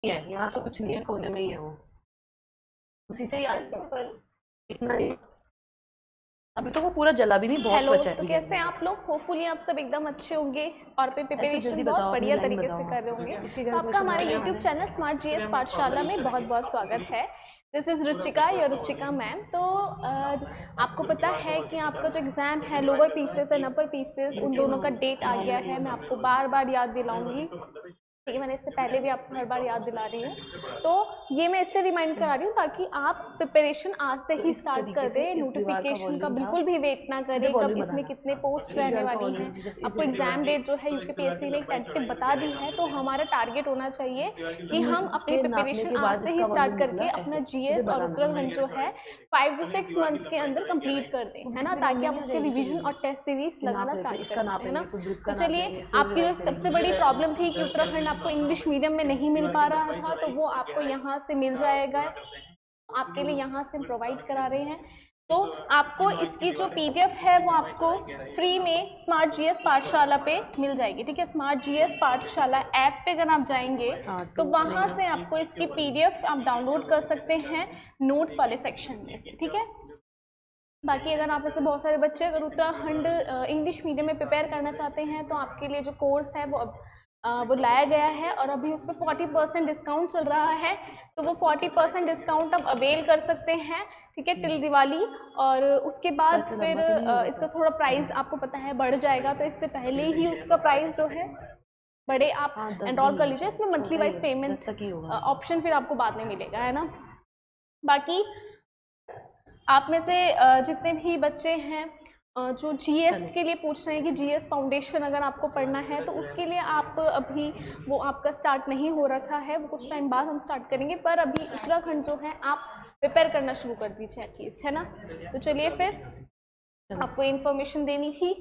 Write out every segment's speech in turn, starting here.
है, यहाँ से कुछ नहीं है, कोने में ही है वो, उसी से ही आया था, पर इतना ही। अभी तो वो पूरा जला भी नहीं, बहुत हेलो, बचा है तो अभी कैसे जलने हैं में। आप लोग? होपफुली आप सब एकदम अच्छे होंगे और पे ऐसे प्रिपरेशन जल्दी बहुत बताओ, अपनी बढ़िया लाइन तरीके से बताओ, कर रहे होंगे। किसके तो घर आपका क्वेश्चन हमारे बनाया यूट्यूब मैंने? चैनल स्मार्ट जीएस पाठशाला में बहुत बहुत स्वागत है। दिस इज़ रुचिका या रुचिका मैम। तो आपको पता है कि आपका जो एग्ज़ाम है lower pieces and upper pieces, उन दोनों का डेट आ गया है। मैं आपको बार बार याद दिलाऊंगी, ठीक है? मैंने इससे पहले भी आपको हर बार याद दिला रही हूँ। तो ये मैं इसलिए रिमाइंड करा रही हूँ ताकि आप प्रिपरेशन आज से तो ही इस स्टार्ट तरीके कर से दें। इस दीवार का नोटिफिकेशन का वॉल्यूम था, बिल्कुल भी वेट ना सीधे करें कब वॉल्यूम इसमें बढ़ाना, कितने पोस्ट इस रहने दीवार का वाली वॉल्यूम हैं। जैसे आपको एग्जाम डेट जो है यूपीपीएससी ने टेंटेटिव बता दी है, तो हमारा टारगेट होना चाहिए कि हम अपनी के नापने प्रिपरेशन के आज बाद से ही इसका स्टार्ट वॉल्यूम करके निकला, अपना ऐसे सीधे जीएस और बढ़ाना। उत्तराखंड जो है 5 to 6 मंथ्स के अंदर कंप्लीट कर दें, है ना, ताकि आप उसके रिवीजन और टेस्ट सीरीज लगाना स्टार्ट इसका करें, है ना। नापेंगे, फिर ग्रुप तो का चलिए, नापेंगे, फिर आपकी जो डिवाइड सबसे करेंगे। बड़ी प्रॉब्लम थी कि उत्तराखंड आपको इंग्लिश मीडियम में नहीं मिल पा रहा था, तो वो आपको यहाँ से मिल जाएगा। आपके लिए यहाँ से हम प्रोवाइड करा रहे हैं। तो आपको इसकी जो पीडीएफ है वो आपको फ्री में स्मार्ट जीएस पाठशाला पे मिल जाएगी, ठीक है। स्मार्ट जीएस पाठशाला ऐप पे अगर आप जाएंगे तो वहाँ से आपको इसकी पीडीएफ आप डाउनलोड कर सकते हैं नोट्स वाले सेक्शन में से, ठीक है। बाकी अगर आप ऐसे बहुत सारे बच्चे अगर उत्तराखंड इंग्लिश मीडियम में प्रिपेयर करना चाहते हैं तो आपके लिए जो कोर्स है वो लाया गया है और अभी उस पर 40% डिस्काउंट चल रहा है। तो वो 40% डिस्काउंट आप अवेल कर सकते हैं, ठीक है, टिल दिवाली। और उसके बाद फिर इसका थोड़ा प्राइस आपको पता है बढ़ जाएगा, तो इससे पहले ही उसका प्राइस जो है बड़े आप एनरोल कर लीजिए। इसमें मंथली वाइज पेमेंट ऑप्शन फिर आपको बाद में मिलेगा, है ना। बाकी आप में से जितने भी बच्चे हैं जो जीएस के लिए पूछ रहे हैं कि जीएस फाउंडेशन अगर आपको पढ़ना है तो उसके लिए आप अभी वो आपका स्टार्ट नहीं हो रखा है, वो कुछ टाइम बाद हम स्टार्ट करेंगे। पर अभी उत्तराखंड जो है आप प्रिपेयर करना शुरू कर दीजिए एटलीस्ट, है ना। तो चलिए, फिर आपको इन्फॉर्मेशन देनी थी।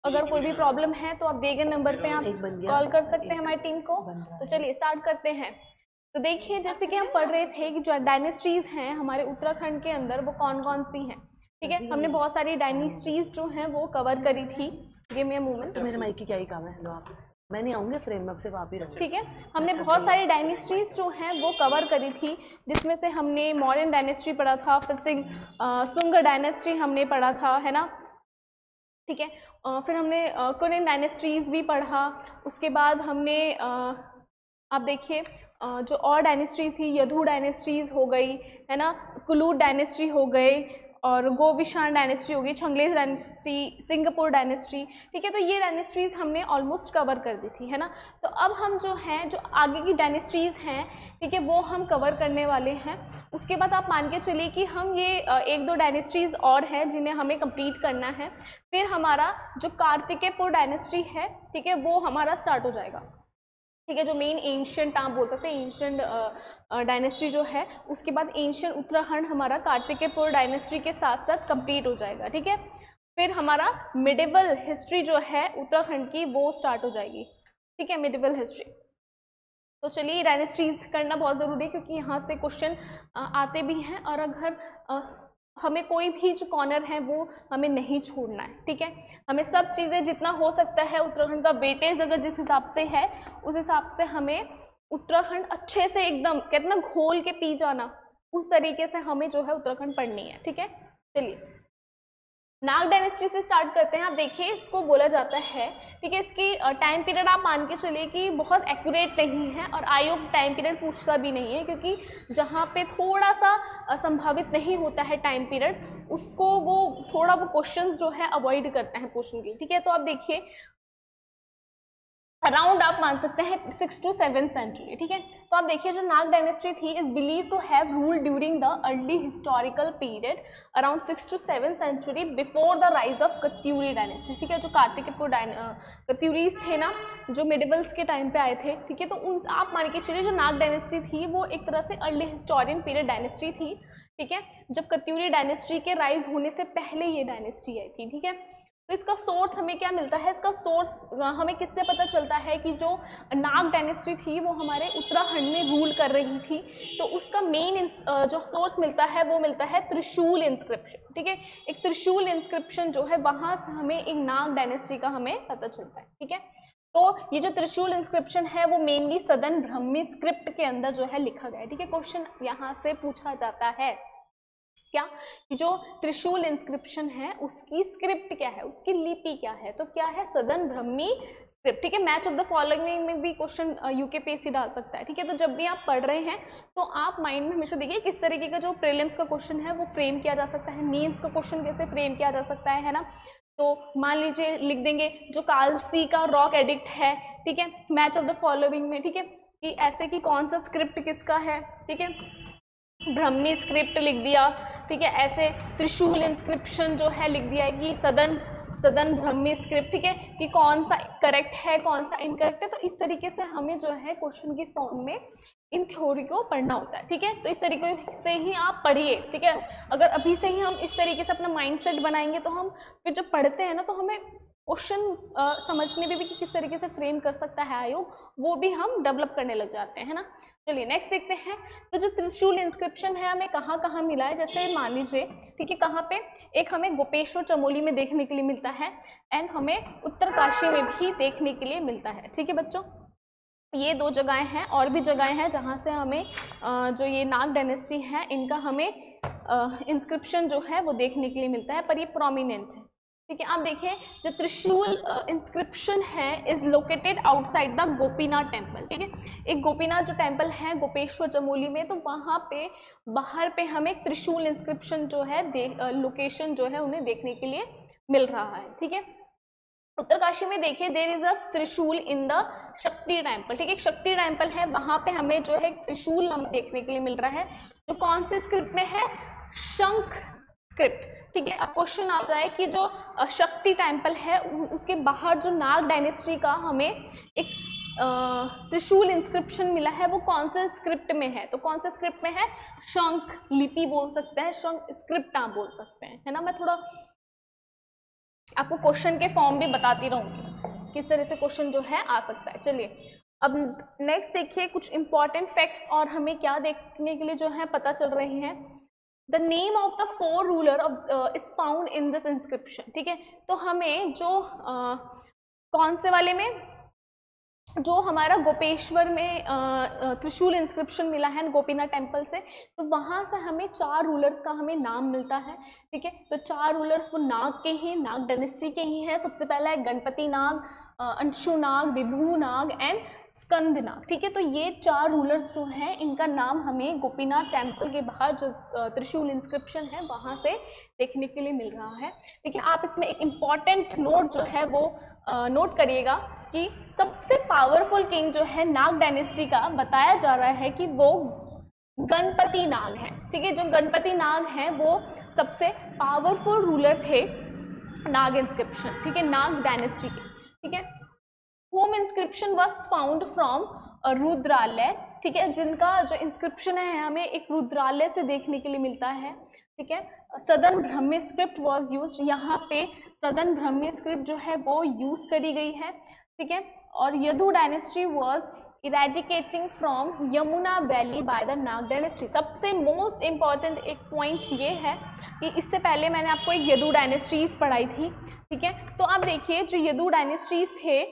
अगर कोई भी प्रॉब्लम है तो आप दिए गए नंबर पे आप कॉल कर सकते हैं हमारी टीम को। तो चलिए स्टार्ट करते हैं। तो देखिए, जैसे कि हम पढ़ रहे थे कि जो डायनेस्टीज हैं हमारे उत्तराखंड के अंदर वो कौन कौन सी हैं, ठीक है। हमने बहुत सारी डायनेस्टीज जो हैं वो कवर करी थी। ये मेरा मूवमेंट, मेरे माइक की क्या ही काम है। लो आप, मैं नहीं आऊँगी फ्रेम में, अब सिर्फ आप ही रहो, ठीक है। हमने बहुत सारी डायनेस्टीज जो हैं वो कवर करी थी, जिसमें से हमने मौर्यन डायनेस्टी पढ़ा था, फिर सुंग डायनेस्टी हमने पढ़ा था, है ना, ठीक है। फिर हमने कुरिन डायनेस्टीज भी पढ़ा। उसके बाद हमने आप देखिए जो और डायनेस्टी थी, यदु डायनेस्टीज हो गई, है ना, कुलूट डायनेस्टी हो गए, और गोविशान डायनेस्टी हो गई, छंगलेज डायनेस्टी, सिंगापुर डायनेस्टी, ठीक है। तो ये डायनेस्टीज हमने ऑलमोस्ट कवर कर दी थी, है ना। तो अब हम जो हैं जो आगे की डायनेस्टीज हैं, ठीक है, वो हम कवर करने वाले हैं। उसके बाद आप मान के चलिए कि हम ये एक दो डायनेस्टीज और हैं जिन्हें हमें कंप्लीट करना है। फिर हमारा जो कार्तिकेयपुर डायनेस्टी है, ठीक है, वो हमारा स्टार्ट हो जाएगा, ठीक है। जो मेन एंशियंट आप बोल सकते हैं एंशियंट डायनेस्टी जो है, उसके बाद एंशियंट उत्तराखंड हमारा कार्तिकेयपुर डायनेस्टी के साथ साथ कंप्लीट हो जाएगा, ठीक है। फिर हमारा मिडिवल हिस्ट्री जो है उत्तराखंड की वो स्टार्ट हो जाएगी, ठीक है, मिडिवल हिस्ट्री। तो चलिए, डायनेस्टीज करना बहुत ज़रूरी है क्योंकि यहाँ से क्वेश्चन आते भी हैं, और अगर हमें कोई भी जो कॉर्नर है वो हमें नहीं छोड़ना है, ठीक है। हमें सब चीज़ें जितना हो सकता है उत्तराखंड का वेटेज अगर जिस हिसाब से है उस हिसाब से हमें उत्तराखंड अच्छे से एकदम कहते ना घोल के पी जाना, उस तरीके से हमें जो है उत्तराखंड पढ़नी है, ठीक है। चलिए, नाग डायनेस्टी से स्टार्ट करते हैं। आप देखिए, इसको बोला जाता है, ठीक है, इसकी टाइम पीरियड आप मान के चलिए कि बहुत एक्यूरेट नहीं है, और आयोग टाइम पीरियड पूछता भी नहीं है, क्योंकि जहाँ पे थोड़ा सा संभावित नहीं होता है टाइम पीरियड, उसको वो थोड़ा वो क्वेश्चंस जो है अवॉइड करते हैं पूछने के लिए, ठीक है। तो आप देखिए, अराउंड आप मान सकते हैं 6 to 7 सेंचुरी, ठीक है। तो आप देखिए, जो नाग डायनेस्टी थी is believe to have ruled during the early historical period around 6 to 7 century before the rise of Katyuri dynasty, ठीक है। जो कार्तिकेयपुर कत्यूरीज थे ना, जो मिडिवल्स के टाइम पे आए थे, ठीक है। तो उन आप मान के चलिए जो नाग डायनेस्टी थी वो एक तरह से अर्ली हिस्टोरियन पीरियड डायनेस्टी थी, ठीक है, जब कत्यूरी डायनेस्टी के राइज होने से पहले ये डायनेस्टी आई थी, ठीक है। तो इसका सोर्स हमें क्या मिलता है, इसका सोर्स हमें किससे पता चलता है कि जो नाग डायनेस्टी थी वो हमारे उत्तराखंड में रूल कर रही थी, तो उसका मेन जो सोर्स मिलता है वो मिलता है त्रिशूल इंस्क्रिप्शन, ठीक है। एक त्रिशूल इंस्क्रिप्शन जो है वहाँ से हमें एक नाग डायनेस्टी का हमें पता चलता है, ठीक है। तो ये जो त्रिशूल इंस्क्रिप्शन है वो मेनली सदन ब्राह्मी स्क्रिप्ट के अंदर जो है लिखा गया है, ठीक है। क्वेश्चन यहाँ से पूछा जाता है क्या कि जो त्रिशूल इंस्क्रिप्शन है उसकी स्क्रिप्ट क्या है, उसकी लिपि क्या है, तो क्या है सदन ब्राह्मी स्क्रिप्ट, ठीक है। मैच ऑफ द फॉलोइंग में भी क्वेश्चन यूकेपीएससी डाल सकता है, ठीक है। तो जब भी आप पढ़ रहे हैं तो आप माइंड में हमेशा देखिए किस तरीके का जो प्रीलिम्स का क्वेश्चन है वो फ्रेम किया जा सकता है, मेंस का क्वेश्चन कैसे फ्रेम किया जा सकता है ना। तो मान लीजिए लिख देंगे जो कालसी का रॉक एडिक्ट है, ठीक है, मैच ऑफ द फॉलोइंग में, ठीक है, कि ऐसे कि कौन सा स्क्रिप्ट किसका है, ठीक है, ब्राह्मी स्क्रिप्ट लिख दिया, ठीक है। ऐसे त्रिशूल इंस्क्रिप्शन जो है लिख दिया है कि सदन ब्राह्मी स्क्रिप्ट, ठीक है, कि कौन सा करेक्ट है कौन सा इनकरेक्ट है। तो इस तरीके से हमें जो है क्वेश्चन की फॉर्म में इन थ्योरी को पढ़ना होता है, ठीक है। तो इस तरीके से ही आप पढ़िए, ठीक है। अगर अभी से ही हम इस तरीके से अपना माइंडसेट बनाएंगे तो हम फिर जब पढ़ते हैं ना तो हमें क्वेश्चन समझने में भी कि किस तरीके से फ्रेम कर सकता है आयोग, वो भी हम डेवलप करने लग जाते हैं, है ना। चलिए नेक्स्ट देखते हैं। तो जो त्रिशूल इंस्क्रिप्शन है हमें कहाँ कहाँ मिला है, जैसे मान लीजिए, ठीक है, कहाँ पे, एक हमें गोपेश्वर चमोली में देखने के लिए मिलता है एंड हमें उत्तरकाशी में भी देखने के लिए मिलता है, ठीक है बच्चों। ये दो जगहें हैं, और भी जगहें हैं जहाँ से हमें जो ये नाग डायनेस्टी है इनका हमें इंस्क्रिप्शन जो है वो देखने के लिए मिलता है, पर ये प्रोमिनेंट है, ठीक है। आप देखिए जो त्रिशूल इंस्क्रिप्शन है is located outside the Gopinath temple, ठीक है। एक गोपीनाथ जो टेम्पल है गोपेश्वर चमोली में, तो वहाँ पे बाहर पे हमें त्रिशूल इंस्क्रिप्शन जो है लोकेशन जो है उन्हें देखने के लिए मिल रहा है, ठीक है। उत्तरकाशी में देखिए देयर इज अ त्रिशूल इन द शक्ति टेम्पल, ठीक है, एक शक्ति टेम्पल है, वहाँ पे हमें जो है त्रिशूल हमें देखने के लिए मिल रहा है, जो कौन से स्क्रिप्ट में है, शंख स्क्रिप्ट, ठीक है। अब क्वेश्चन आ जाए कि जो शक्ति टेम्पल है उसके बाहर जो नाग डायनेस्टी का हमें एक त्रिशूल इंस्क्रिप्शन मिला है, वो कौन से स्क्रिप्ट में है, तो कौन से स्क्रिप्ट में है, शंख लिपि बोल सकते हैं, शंख स्क्रिप्ट आप बोल सकते हैं, है ना। मैं थोड़ा आपको क्वेश्चन के फॉर्म भी बताती रहूंगी किस तरह से क्वेश्चन जो है आ सकता है। चलिए अब नेक्स्ट देखिए कुछ इंपॉर्टेंट फैक्ट्स और हमें क्या देखने के लिए जो है पता चल रहे हैं। The name of the 4 ruler is found in this inscription, ठीक है। तो हमें जो कौन से वाले में, जो हमारा गोपेश्वर में त्रिशूल इंस्क्रिप्शन मिला है गोपीनाथ टेम्पल से, तो वहाँ से हमें 4 रूलर्स का हमें नाम मिलता है, ठीक है। तो 4 रूलर्स वो नाग के ही, नाग डायनेस्टी के ही हैं। सबसे पहला है गणपति नाग, अंशु नाग, विभू नाग एंड स्कंद नाग, ठीक है। तो ये 4 रूलर्स जो हैं इनका नाम हमें गोपीनाथ टेम्पल के बाहर जो त्रिशूल इंस्क्रिप्शन है वहाँ से देखने के लिए मिल रहा है, ठीक है। आप इसमें एक इम्पॉर्टेंट नोट जो है वो नोट करिएगा कि सबसे पावरफुल किंग जो है नाग डायनेस्टी का बताया जा रहा है कि वो गणपति नाग है, ठीक है। जो गणपति नाग हैं वो सबसे पावरफुल रूलर थे नाग इंस्क्रिप्शन, ठीक है, नाग डायनेस्टी के, ठीक है। Home inscription was found from Rudralaya, ठीक है, जिनका जो इंस्क्रिप्शन है हमें एक रुद्रालय से देखने के लिए मिलता है, ठीक है। सदन ब्राह्मी स्क्रिप्ट वॉज यूज, यहाँ पे सदन ब्राह्मी स्क्रिप्ट जो है वो यूज करी गई है, ठीक है। और Yadu dynasty was eradicating from Yamuna valley by the Nag dynasty. सबसे मोस्ट इम्पॉर्टेंट एक पॉइंट ये है कि इससे पहले मैंने आपको एक यदु डायनेस्टीज पढ़ाई थी, ठीक है। तो आप देखिए जो यदु डायनेस्टीज थे,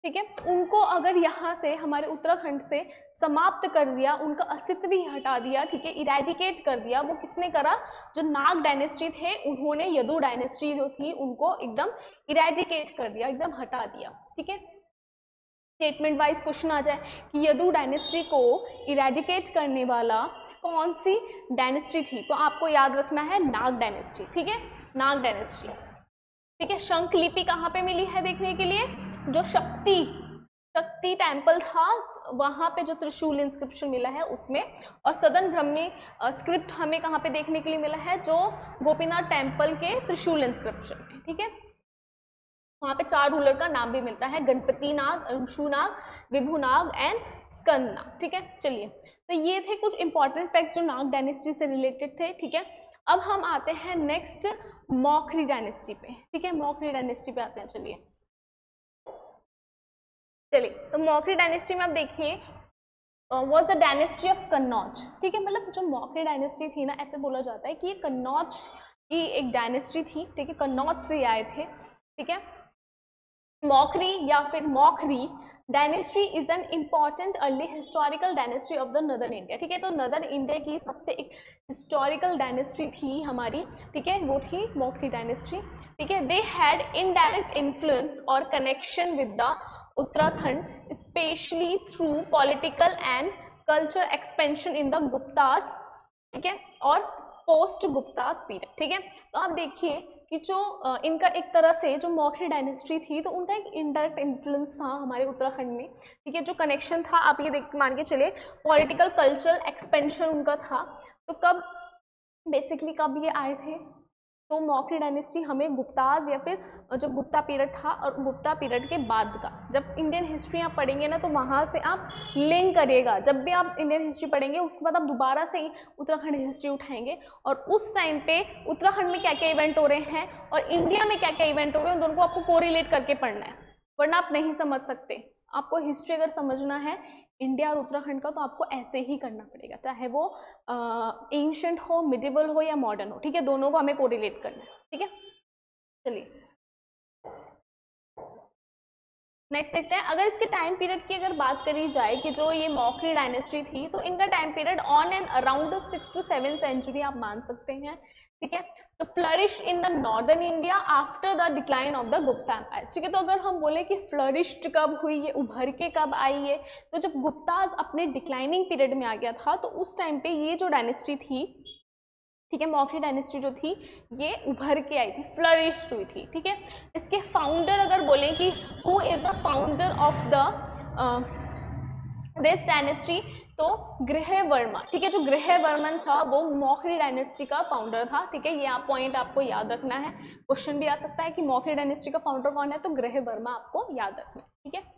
ठीक है, उनको अगर यहाँ से हमारे उत्तराखंड से समाप्त कर दिया, उनका अस्तित्व ही हटा दिया, ठीक है, इरेडिकेट कर दिया, वो किसने करा, जो नाग डायनेस्टी थे उन्होंने यदु डायनेस्टी जो थी उनको एकदम इरेडिकेट कर दिया, एकदम हटा दिया, ठीक है। स्टेटमेंट वाइज क्वेश्चन आ जाए कि यदु डायनेस्टी को इरेडिकेट करने वाला कौन सी डायनेस्टी थी, तो आपको याद रखना है नाग डायनेस्टी, ठीक है, नाग डायनेस्टी, ठीक है। शंख लिपि कहाँ पे मिली है देखने के लिए, जो शक्ति टेम्पल था वहाँ पे जो त्रिशूल इंस्क्रिप्शन मिला है उसमें, और सदन ब्राह्मी स्क्रिप्ट हमें कहाँ पे देखने के लिए मिला है, जो गोपीनाथ टेम्पल के त्रिशूल इंस्क्रिप्शन में, ठीक है। वहाँ पे 4 रूलर का नाम भी मिलता है, गणपति नाग, अंशु नाग, विभू नाग एंड स्कंद नाग, ठीक है। चलिए तो ये थे कुछ इंपॉर्टेंट फैक्ट जो नाग डायनेस्टी से रिलेटेड थे, ठीक है। अब हम आते हैं नेक्स्ट मौखरी डायनेस्टी पे, ठीक है, मौखरी डायनेस्टी पे आते हैं। चलिए तो मौखरी डायनेस्टी में आप देखिए was the dynasty of Kannauj, ठीक है। मतलब जो मौखरी डायनेस्टी थी ना, ऐसे बोला जाता है कि ये कन्नौज की एक डायनेस्टी थी, ठीक है, कन्नौज से आए थे, ठीक है। मौखरी या फिर Maukhari dynasty is an important early historical dynasty of the northern India. ठीक है, तो नदर्न इंडिया की सबसे एक हिस्टोरिकल डायनेस्टी थी हमारी, ठीक है, वो थी मौखरी डायनेस्टी। ठीक है, दे हैड इनडायरेक्ट इन्फ्लुएंस और connection with the Uttarakhand specially through political and culture expansion in the Guptas, ठीक है, और पोस्ट गुप्तास पीरियड। ठीक है, तो आप देखिए कि जो इनका एक तरह से जो मौखरी डायनेस्टी थी तो उनका एक इनडायरेक्ट इन्फ्लुएंस था हमारे उत्तराखंड में। ठीक है, जो कनेक्शन था आप ये देख मान के चले, पॉलिटिकल कल्चरल एक्सपेंशन उनका था। तो कब बेसिकली कब ये आए थे, तो मौखरी डायनेस्टी हमें गुप्ताज या फिर जो गुप्ता पीरियड था और गुप्ता पीरियड के बाद का, जब इंडियन हिस्ट्री आप पढ़ेंगे ना तो वहाँ से आप लिंक करिएगा। जब भी आप इंडियन हिस्ट्री पढ़ेंगे उसके बाद आप दोबारा से ही उत्तराखंड हिस्ट्री उठाएंगे और उस टाइम पे उत्तराखंड में क्या क्या इवेंट हो रहे हैं और इंडिया में क्या क्या इवेंट हो रहे हैं, दोनों को आपको कोरिलेट करके पढ़ना है, वरना आप नहीं समझ सकते। आपको हिस्ट्री अगर समझना है इंडिया और उत्तराखंड का तो आपको ऐसे ही करना पड़ेगा, चाहे वो एंशिएंट हो, मिडिवल हो या मॉडर्न हो। ठीक है, दोनों को हमें कोरिलेट करना है। ठीक है, चलिए नेक्स्ट देखते हैं। अगर इसके टाइम पीरियड की अगर बात करी जाए कि जो ये मौखरी डायनेस्टी थी तो इनका time period on and around 6 to 7 century आप मान सकते हैं। ठीक है, तो flourished in the northern India after the decline of the Gupta empire. ठीक है, तो अगर हम बोले कि फ्लरिश्ड कब हुई, ये उभर के कब आई है, तो जब गुप्ताज अपने डिक्लाइनिंग पीरियड में आ गया था तो उस टाइम पे ये जो डायनेस्टी थी, ठीक है, मौखरी डायनेस्टी जो थी ये उभर के आई थी, फ्लरिश्ड हुई थी। ठीक है, इसके फाउंडर अगर बोलें कि who is the founder of the this dynasty, तो गृहवर्मा। ठीक है, जो गृहवर्मन था वो मौखरी डायनेस्टी का फाउंडर था। ठीक है, ये आप पॉइंट आपको याद रखना है, क्वेश्चन भी आ सकता है कि मौखरी डायनेस्टी का फाउंडर कौन है, तो गृहवर्मा आपको याद रखना है। ठीक है,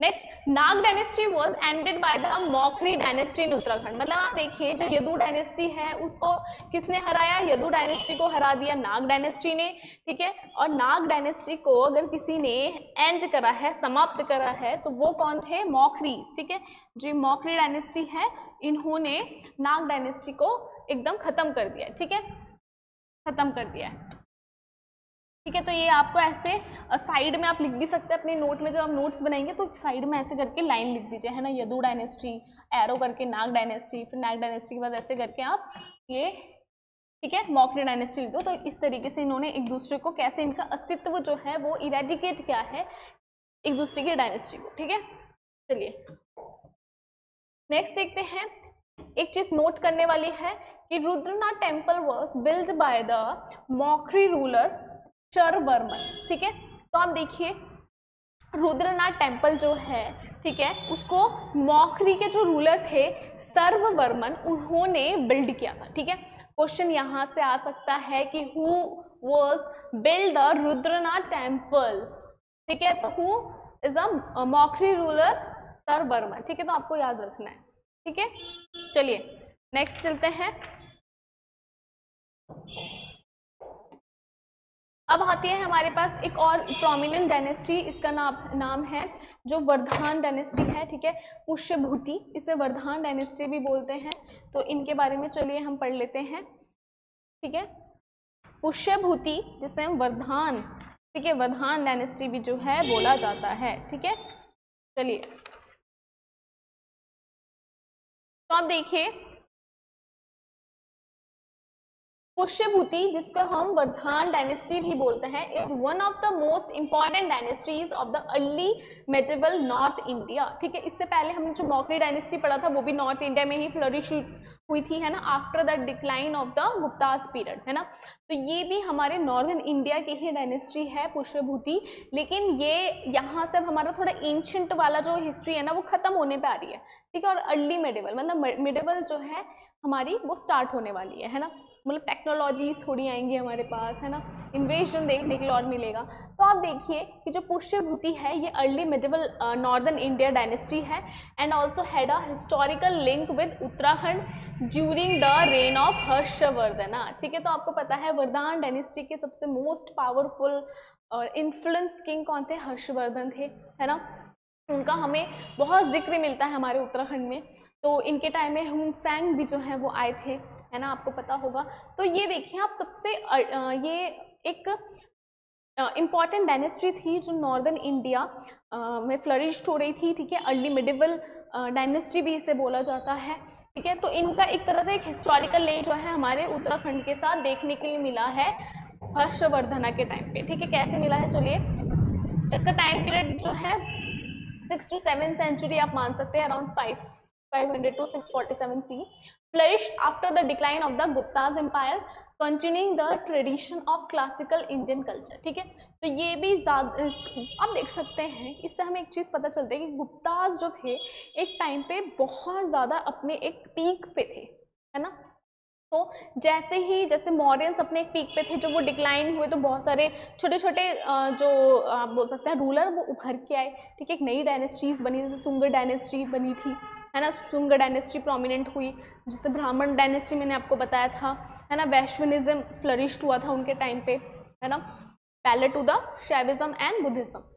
next, Nag dynasty was ended bye the Maukhari dynasty in Uttarakhand. मतलब आप देखिए जो यदु डायनेस्टी है उसको किसने हराया, यदु डायनेस्टी को हरा दिया नाग डायनेस्टी ने। ठीक है, और नाग डायनेस्टी को अगर किसी ने एंड करा है, समाप्त करा है, तो वो कौन थे, मौखरी। ठीक है, जो मौखरी डायनेस्टी है इन्होंने नाग डायनेस्टी को एकदम खत्म कर दिया। ठीक है, खत्म कर दिया है। ठीक है, तो ये आपको ऐसे साइड में आप लिख भी सकते हैं अपने नोट में, जब आप नोट्स बनाएंगे तो साइड में ऐसे करके लाइन लिख दीजिए, है ना, यदु डायनेस्टी, एरो करके नाग डायनेस्टी, फिर नाग डायनेस्टी के बाद ऐसे करके आप ये, ठीक है, मौखरी डायनेस्टी लिख दो। तो इस तरीके से इन्होंने एक दूसरे को कैसे, इनका अस्तित्व जो है वो इरेडिकेट किया है एक दूसरे की डायनेस्टी को। ठीक है, चलिए नेक्स्ट देखते हैं। एक चीज नोट करने वाली है कि Rudranath temple was build by the Maukhari ruler Sharvavarman. ठीक है, तो आप देखिए रुद्रनाथ टेम्पल जो है, ठीक है, उसको मौखरी के जो रूलर थे सर्ववर्मन, उन्होंने बिल्ड किया था। ठीक है, क्वेश्चन यहाँ से आ सकता है कि who was build the Rudranath temple. ठीक है, तो who is a Maukhari ruler Sarvavarman. ठीक है, तो आपको याद रखना है। ठीक है, चलिए नेक्स्ट चलते हैं। अब आती है हमारे पास एक और प्रोमिनेंट डायनेस्टी, इसका नाम है जो वर्धान डायनेस्टी है। ठीक है, पुष्यभूति, इसे वर्धान डायनेस्टी भी बोलते हैं, तो इनके बारे में चलिए हम पढ़ लेते हैं। ठीक है, पुष्यभूति जिसे हम वर्धान, ठीक है, वर्धान डायनेस्टी भी जो है बोला जाता है। ठीक है, चलिए तो आप देखिए पुष्यभूति जिसको हम वर्धान डायनेस्टी भी बोलते हैं, is one of the most important dynasties of the early medieval north India. ठीक है, इससे पहले हमने जो मौखरी डायनेस्टी पढ़ा था वो भी नॉर्थ इंडिया में ही फ्लरिश हुई थी, है ना, after the decline of the Guptas period, है ना। तो ये भी हमारे नॉर्दर्न इंडिया की ही डायनेस्टी है पुष्यभूति, लेकिन ये यहाँ से अब हमारा थोड़ा एंशिएंट वाला जो हिस्ट्री है ना वो खत्म होने पे आ रही है। ठीक है, और अर्ली मेडिवल मतलब मिडिवल जो है हमारी वो स्टार्ट होने वाली है ना, मतलब टेक्नोलॉजीज थोड़ी आएंगी हमारे पास, है ना, इन्वेजन देखने के लिए और मिलेगा। तो आप देखिए कि जो पुष्यभूति है ये early medieval northern India dynasty है and also had a historical link with Uttarakhand during the reign of Harshavardhan. ठीक है, तो आपको पता है वर्धान डायनेस्टी के सबसे मोस्ट पावरफुल और इन्फ्लुएंस किंग कौन थे, हर्षवर्धन थे, है ना। उनका हमें बहुत जिक्र मिलता है हमारे उत्तराखंड में। तो इनके टाइम में हुनसेंग भी जो है वो आए थे, है ना, आपको पता होगा। तो ये देखिए आप सबसे ये एक इम्पॉर्टेंट डायनेस्टी थी जो नॉर्दर्न इंडिया में फ्लरिश हो रही थी, ठीक है। अर्ली मिडिवल डायनेस्टी भी इसे बोला जाता है, ठीक है। तो इनका एक तरह से एक हिस्टोरिकल लिंक जो है हमारे उत्तराखंड के साथ देखने के लिए मिला है हर्षवर्धना के टाइम पे, ठीक है। कैसे मिला है, चलिए इसका टाइम पीरियड जो है 6 to 7 सेंचुरी आप मान सकते हैं, around 500 to 647 C. Flourish after the decline of the Guptas empire, continuing the tradition of classical Indian culture, ठीक है। तो ये भी ज़्यादा आप देख सकते हैं, इससे हमें एक चीज़ पता चलती है कि गुप्ताज जो थे एक टाइम पे बहुत ज़्यादा अपने एक पीक पे थे, है ना। तो जैसे मौर्यंस अपने एक पीक पे थे, जब वो डिक्लाइन हुए तो बहुत सारे छोटे छोटे जो आप बोल सकते हैं रूलर वो उभर के आए, ठीक है। एक नई डायनेस्टीज बनी, जैसे सुंग डायनेस्टी बनी थी, है ना। सुंग डायनेस्टी प्रोमिनेंट हुई, जिससे ब्राह्मण डायनेस्टी मैंने आपको बताया था, है ना। वैश्विनिज्म फ्लरिश्ड हुआ था उनके टाइम पे, है ना, parallel to the Shaivism and Buddhism.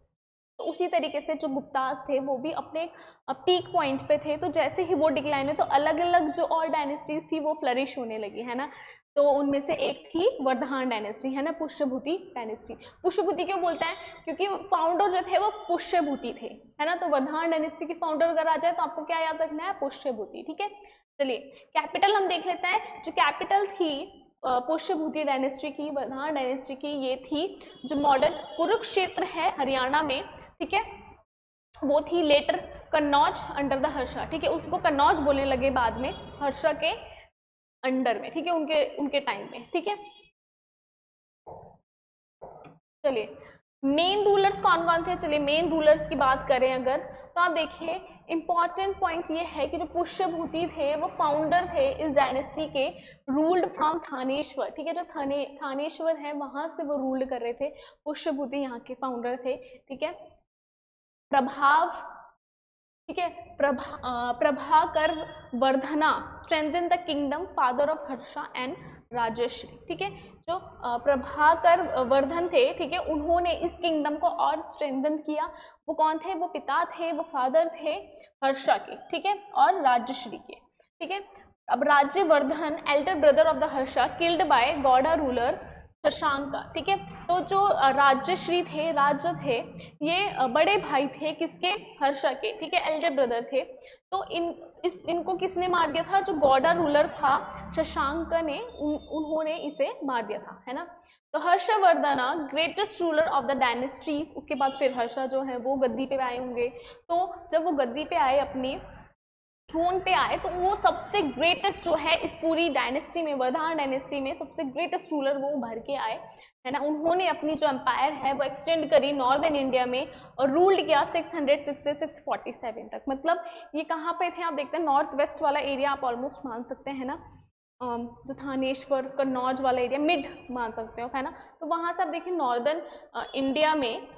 तो उसी तरीके से जो गुप्ताज थे वो भी अपने पीक पॉइंट पे थे। तो जैसे ही वो डिक्लाइन है तो अलग अलग जो और डायनेस्टीज थी वो फ्लरिश होने लगी, है ना। तो उनमें से एक थी वर्धमान डायनेस्टी, है ना, पुष्यभूति डायनेस्टी। पुष्यभूति क्यों बोलते हैं, क्योंकि फाउंडर जो थे वो पुष्यभूति थे, है ना। तो वर्धमान डायनेस्टी के फाउंडर अगर आ जाए तो आपको क्या याद रखना है, पुष्यभूति, ठीक है। चलिए कैपिटल हम देख लेते हैं। जो कैपिटल थी पुष्यभूति डायनेस्टी की, वर्धमान डायनेस्टी की, ये थी जो मॉडर्न कुरुक्षेत्र है हरियाणा में, ठीक है, वो थी। Later Kannauj under the Harsha, ठीक है, उसको कन्नौज बोलने लगे बाद में हर्षा के अंडर में, ठीक है, उनके टाइम में, ठीक है। चलिए मेन रूलर्स कौन कौन थे, चलिए मेन रूलर्स की बात करें अगर, तो आप देखिए इंपॉर्टेंट पॉइंट ये है कि जो पुष्यभूति थे वो फाउंडर थे इस डायनेस्टी के, रूल्ड फ्रॉम थानेश्वर, ठीक है। जो थानेश्वर है वहां से वो रूल्ड कर रहे थे, पुष्यभूति यहाँ के फाउंडर थे, ठीक है। प्रभाव, ठीक है, Prabhakar Vardhana strengthen the kingdom, father of Harsha and Rajshri, ठीक है। जो प्रभाकर वर्धन थे, ठीक है, उन्होंने इस किंगडम को और स्ट्रेंथन किया। वो कौन थे, वो पिता थे, वो फादर थे हर्षा के, ठीक है, और राजश्री के, ठीक है। अब Rajyavardhan Elder brother of the Harsha killed by Gowda ruler Shashank, ठीक है। तो जो राज्यश्री थे, राज्य थे, ये बड़े भाई थे किसके, हर्षा के, ठीक है, एल्डर ब्रदर थे। तो इनको किसने मार दिया था, जो गौड़ा रूलर था शशांक ने, उन्होंने इसे मार दिया था, है ना। तो Harshavardhana greatest ruler of the dynasties, उसके बाद फिर हर्षा जो है वो गद्दी पे आए होंगे। तो जब वो गद्दी पे आए, अपनी थ्रोन पे आए, तो वो सबसे ग्रेटेस्ट जो है इस पूरी डायनेस्टी में, वर्धमान डायनेस्टी में सबसे ग्रेटेस्ट रूलर वो उभर के आए, है ना। उन्होंने अपनी जो एम्पायर है वो एक्सटेंड करी नॉर्दर्न इंडिया में और रूल्ड किया 606 से 647 तक। मतलब ये कहाँ पे थे, आप देखते हैं नॉर्थ वेस्ट वाला एरिया आप ऑलमोस्ट मान सकते हैं ना, जो थानेश्वर कन्नौज वाला एरिया मिड मान सकते हो, है ना। तो वहाँ से आप देखिए नॉर्दर्न इंडिया में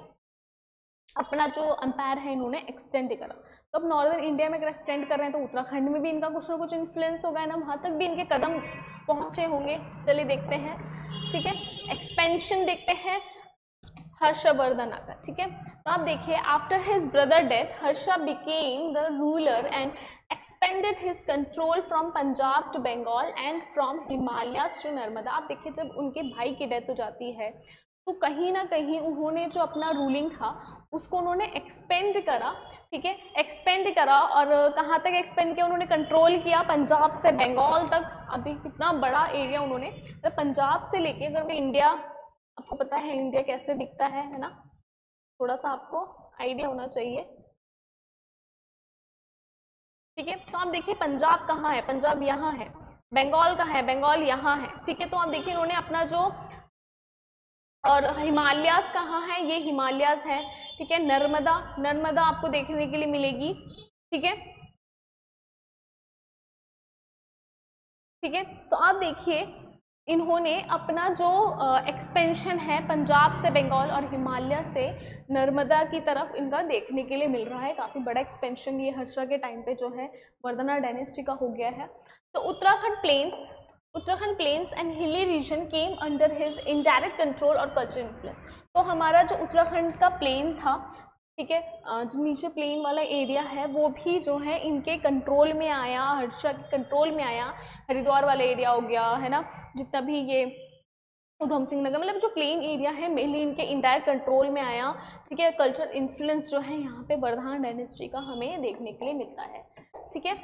अपना जो एम्पायर है इन्होंने एक्सटेंड करा। तो अब नॉर्दर्न इंडिया में अगर एक्सटेंड कर रहे हैं तो उत्तराखंड में भी इनका कुछ ना कुछ इन्फ्लुएंस होगा, है ना, वहाँ तक भी इनके कदम पहुँचे होंगे। चलिए देखते हैं, ठीक है, एक्सपेंशन देखते हैं हर्षवर्धन का, ठीक है। तो आप देखिए after his brother death Harsha became the ruler and expanded his control from Punjab to Bengal and from Himalayas to Narmada. आप देखिए जब उनके भाई की डेथ हो जाती है तो कहीं ना कहीं उन्होंने जो अपना रूलिंग था उसको उन्होंने एक्सपेंड करा, ठीक है, एक्सपेंड करा। और कहाँ तक एक्सपेंड किया, उन्होंने कंट्रोल किया पंजाब से बंगाल तक। अब देखिए कितना बड़ा एरिया उन्होंने, तो पंजाब से लेके, अगर मैं इंडिया, आपको पता है इंडिया कैसे दिखता है ना, थोड़ा सा आपको आइडिया होना चाहिए, ठीक है। तो आप देखिए पंजाब कहाँ है, पंजाब यहाँ है, बंगाल कहाँ है, बंगाल यहाँ है, ठीक है। तो आप देखिए इन्होंने अपना जो, और हिमालयाज कहाँ है, ये हिमालयाज है, ठीक है। नर्मदा, नर्मदा आपको देखने के लिए मिलेगी, ठीक है, ठीक है। तो आप देखिए इन्होंने अपना जो एक्सपेंशन है पंजाब से बंगाल और हिमालय से नर्मदा की तरफ इनका देखने के लिए मिल रहा है। काफ़ी बड़ा एक्सपेंशन ये हर्षा के टाइम पे जो है वर्धना डायनेस्टी का हो गया है। तो Uttarakhand plains and hilly region came under his indirect control और कल्चर इन्फ्लुएंस। तो हमारा जो उत्तराखंड का प्लेन था, ठीक है, जो नीचे प्लेन वाला एरिया है वो भी जो है इनके कंट्रोल में आया, हर्षा के कंट्रोल में आया। हरिद्वार वाला एरिया हो गया, है ना, जितना भी ये उधम सिंह नगर, मतलब जो प्लेन एरिया है मेनली इनके इंटायर कंट्रोल में आया, ठीक है। कल्चर इन्फ्लुएंस जो है यहाँ पे वर्धमान डायनेस्टी का हमें देखने के लिए मिलता है, ठीक है।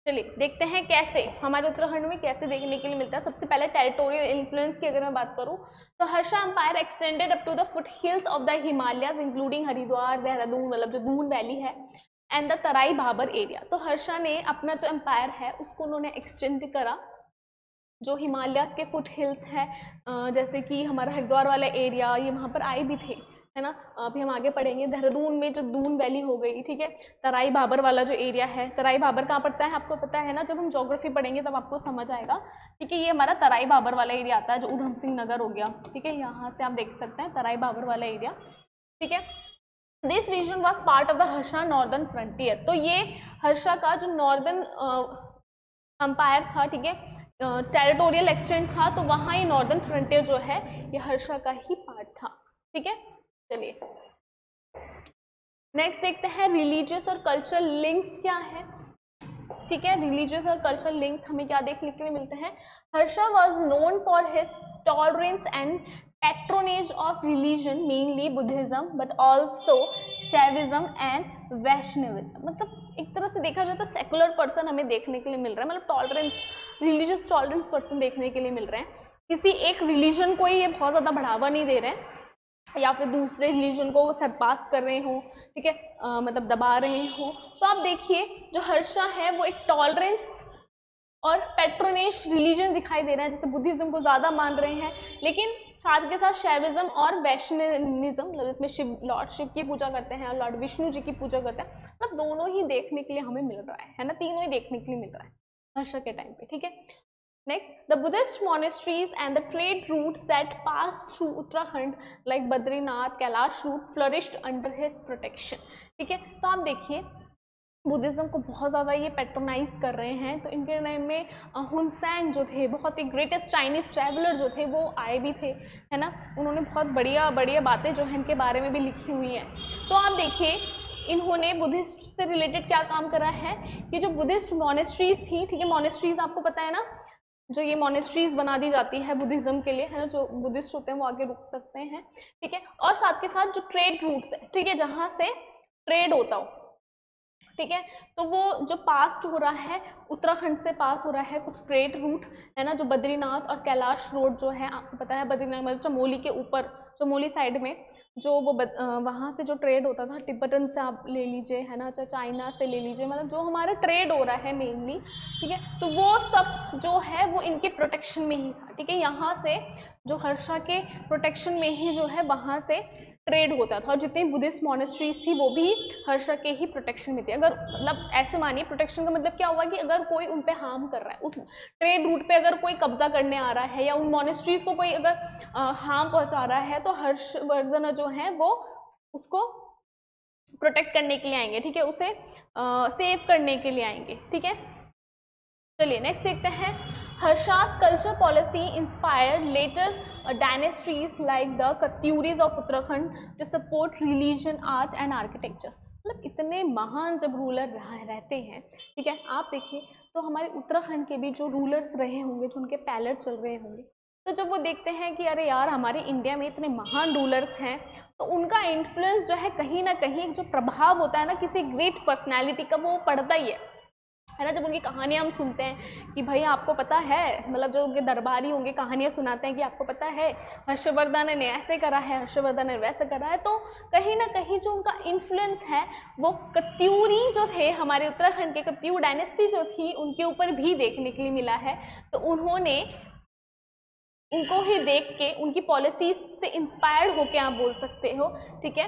चलिए देखते हैं कैसे हमारे उत्तराखंड में कैसे देखने के लिए मिलता है। सबसे पहले टेरिटोरियल इन्फ्लुएंस की अगर मैं बात करूँ तो Harsha empire extended up to the foot hills of the Himalayas including Haridwar, Dehradun, मतलब जो दून वैली है, and the Terai Bhabar area. तो हर्षा ने अपना जो एम्पायर है उसको उन्होंने एक्सटेंड करा जो हिमालयाज के फुट हिल्स है, जैसे कि हमारा हरिद्वार वाला एरिया, ये वहाँ पर आए भी थे, है ना। अभी हम आगे पढ़ेंगे। देहरादून में जो दून वैली हो गई, ठीक है। तराई भाबर वाला जो एरिया है, तराई भाबर कहाँ पड़ता है आपको पता है ना, जब हम ज्योग्राफी पढ़ेंगे तब आपको समझ आएगा, ठीक है। ये हमारा तराई भाबर वाला एरिया आता है जो उधम सिंह नगर हो गया, ठीक है। यहाँ से आप देख सकते हैं तराई भाबर वाला एरिया, ठीक है। This region was part of the Harsha northern frontier. तो ये हर्षा का जो नॉर्दर्न एम्पायर था, ठीक है, टेरिटोरियल एक्सटेंट था, तो वहाँ ये नॉर्दर्न फ्रंटियर जो है ये हर्षा का ही पार्ट था, ठीक है। चलिए नेक्स्ट देखते हैं रिलीजियस और कल्चरल लिंक्स क्या है, ठीक है। रिलीजियस और कल्चरल लिंक्स हमें क्या देखने के लिए मिलते हैं। Harsha was known for his tolerance and patronage of religion, mainly Buddhism but also Shaivism and Vaishnavism. मतलब एक तरह से देखा जाए तो सेकुलर पर्सन हमें देखने के लिए मिल रहा है, मतलब टॉलरेंस, रिलीजियस टॉलरेंस पर्सन देखने के लिए मिल रहे हैं। किसी एक रिलीजन को ये बहुत ज़्यादा बढ़ावा नहीं दे रहे हैं या फिर दूसरे रिलीजन को सरपास कर रहे हो, ठीक है, मतलब दबा रहे हो। तो आप देखिए जो हर्षा है वो एक टॉलरेंस और पैट्रोनेज रिलीजन दिखाई दे रहा है, जैसे बुद्धिज्म को ज़्यादा मान रहे हैं, लेकिन साथ के साथ शैविज्म और वैष्णविज्म, मतलब इसमें शिव, लॉर्ड शिव की पूजा करते हैं और लॉर्ड विष्णु जी की पूजा करते हैं, मतलब दोनों ही देखने के लिए हमें मिल रहा है ना, तीनों ही देखने के लिए मिल रहा है हर्षा के टाइम पे, ठीक है। Next, the Buddhist monasteries and the trade routes that passed through Uttarakhand like Badrinath, Kailash route flourished under his protection, ठीक है। तो आप देखिए बुद्धिज़्म को बहुत ज़्यादा ये पैट्रोनाइज कर रहे हैं, तो इनके टाइम में हुनसैंग जो थे, बहुत ही ग्रेटेस्ट चाइनीज़ ट्रैवलर जो थे, वो आए भी थे, है ना। उन्होंने बहुत बढ़िया बढ़िया बातें जो है इनके बारे में भी लिखी हुई हैं। तो आप देखिए इन्होंने बुद्धिस्ट से रिलेटेड क्या काम करा है कि जो बुद्धिस्ट मोनेस्ट्रीज थी, ठीक है, मोनेस्ट्रीज आपको पता है ना, जो ये मोनेस्ट्रीज बना दी जाती है बुद्धिज़्म के लिए, है ना, जो बुद्धिस्ट होते हैं वो आगे रुक सकते हैं, ठीक है। और साथ के साथ जो ट्रेड रूट्स है, ठीक है, जहाँ से ट्रेड होता हो, ठीक है, तो वो जो पास हो रहा है उत्तराखंड से पास हो रहा है कुछ ट्रेड रूट, है ना, जो बद्रीनाथ और कैलाश रोड जो है आपको पता है, बद्रीनाथ मतलब चमोली के ऊपर, चमोली साइड में जो वो वहाँ से जो ट्रेड होता था, तिब्बतन से आप ले लीजिए, है ना, चाहे चाइना से ले लीजिए, मतलब जो हमारा ट्रेड हो रहा है मेनली, ठीक है, तो वो सब जो है वो इनके प्रोटेक्शन में ही था, ठीक है। यहाँ से जो हर्षा के प्रोटेक्शन में ही जो है वहाँ से ट्रेड होता था, और जितनी बुद्धिस्ट मोनेस्ट्रीज थी वो भी हर्षा के ही प्रोटेक्शन में थी। अगर मतलब ऐसे मानिए प्रोटेक्शन का मतलब क्या हुआ कि अगर कोई उन पे हार्म कर रहा है, उस ट्रेड रूट पे अगर कोई कब्जा करने आ रहा है या उन मोनेस्ट्रीज को कोई अगर हार्म पहुंचा रहा है, तो हर्षवर्धन जो है वो उसको प्रोटेक्ट करने के लिए आएंगे, ठीक है, उसे सेव करने के लिए आएंगे, ठीक है। चलिए नेक्स्ट देखते हैं। Harsha's culture policy inspired later dynasties like the Katyuris of Uttarakhand to support religion, art and architecture. मतलब इतने महान जब रूलर रहते हैं, ठीक है, आप देखिए तो हमारे उत्तराखंड के भी जो रूलर्स रहे होंगे, जो उनके पैलेट चल रहे होंगे, तो जब वो देखते हैं कि अरे यार हमारे इंडिया में इतने महान रूलर्स हैं, तो उनका इन्फ्लुएंस जो है कहीं ना कहीं जो प्रभाव होता है ना किसी ग्रेट पर्सनैलिटी का, वो पड़ता ही है ना। जब उनकी कहानियाँ हम सुनते हैं कि भाई आपको पता है, मतलब जो उनके दरबारी होंगे कहानियाँ सुनाते हैं कि आपको पता है हर्षवर्धन ने ऐसे करा है, हर्षवर्धन ने वैसे करा है, तो कहीं ना कहीं जो उनका इन्फ्लुएंस है वो कत्यूरी जो थे, हमारे उत्तराखंड के कत्यूर डायनेस्टी जो थी, उनके ऊपर भी देखने के लिए मिला है। तो उन्होंने उनको ही देख के उनकी पॉलिसीज से इंस्पायर्ड होके आप बोल सकते हो, ठीक है,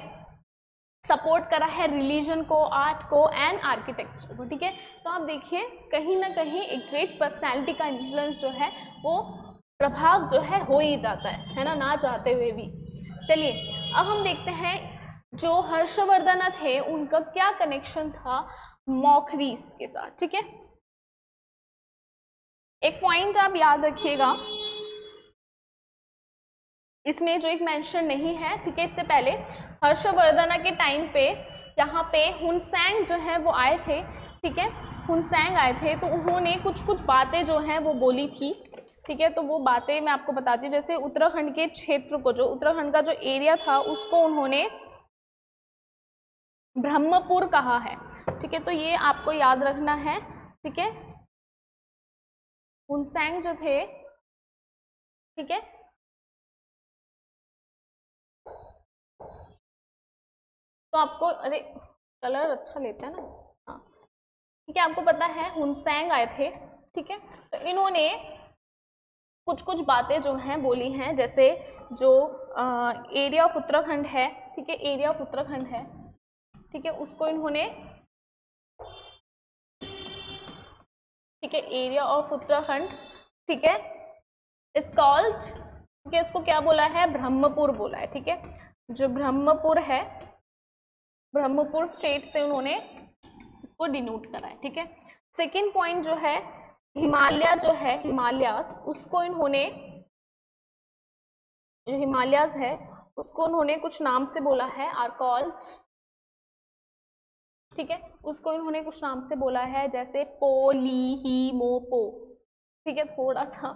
सपोर्ट करा है रिलीजन को, आर्ट को एंड आर्किटेक्चर को, ठीक है। तो आप देखिए कहीं ना कहीं एक ग्रेट पर्सनैलिटी का इन्फ्लुएंस जो है वो प्रभाव जो है हो ही जाता है ना चाहते हुए भी। चलिए अब हम देखते हैं जो हर्षवर्धन थे उनका क्या कनेक्शन था मौखरीज के साथ, ठीक है। एक पॉइंट आप याद रखिएगा, इसमें जो एक मेंशन नहीं है, ठीक है, इससे पहले हर्षवर्धन के टाइम पे यहाँ पे हुनसैंग जो है वो आए थे, ठीक है, हुनसैंग आए थे, तो उन्होंने कुछ कुछ बातें जो हैं वो बोली थी, ठीक है। तो वो बातें मैं आपको बताती हूँ। जैसे उत्तराखंड के क्षेत्र को, जो उत्तराखंड का जो एरिया था उसको उन्होंने ब्रह्मपुर कहा है। ठीक है, तो ये आपको याद रखना है। ठीक है, हुनसेंग जो थे, ठीक है, तो आपको, अरे कलर अच्छा लेते हैं ना, हाँ ठीक है, आपको पता है हुनसेंग आए थे। ठीक है, तो इन्होंने कुछ कुछ बातें जो हैं बोली हैं, जैसे जो एरिया ऑफ उत्तराखंड है, ठीक है, एरिया ऑफ उत्तराखंड है, ठीक है, उसको इन्होंने, ठीक है, एरिया ऑफ उत्तराखंड, ठीक है, इट्स कॉल्ड, ठीक है, इसको क्या बोला है, ब्रह्मपुर बोला है। ठीक है, जो ब्रह्मपुर है, ब्रह्मपुर स्टेट से उन्होंने इसको डिनोट करा है। ठीक है, सेकेंड पॉइंट जो है, हिमालय जो है, हिमालयास, उसको इन्होंने, जो हिमालयास है उसको उन्होंने कुछ नाम से बोला है, आर कॉल्ड, ठीक है, उसको इन्होंने कुछ नाम से बोला है, जैसे पोलीहीमोपो। ठीक है, थोड़ा सा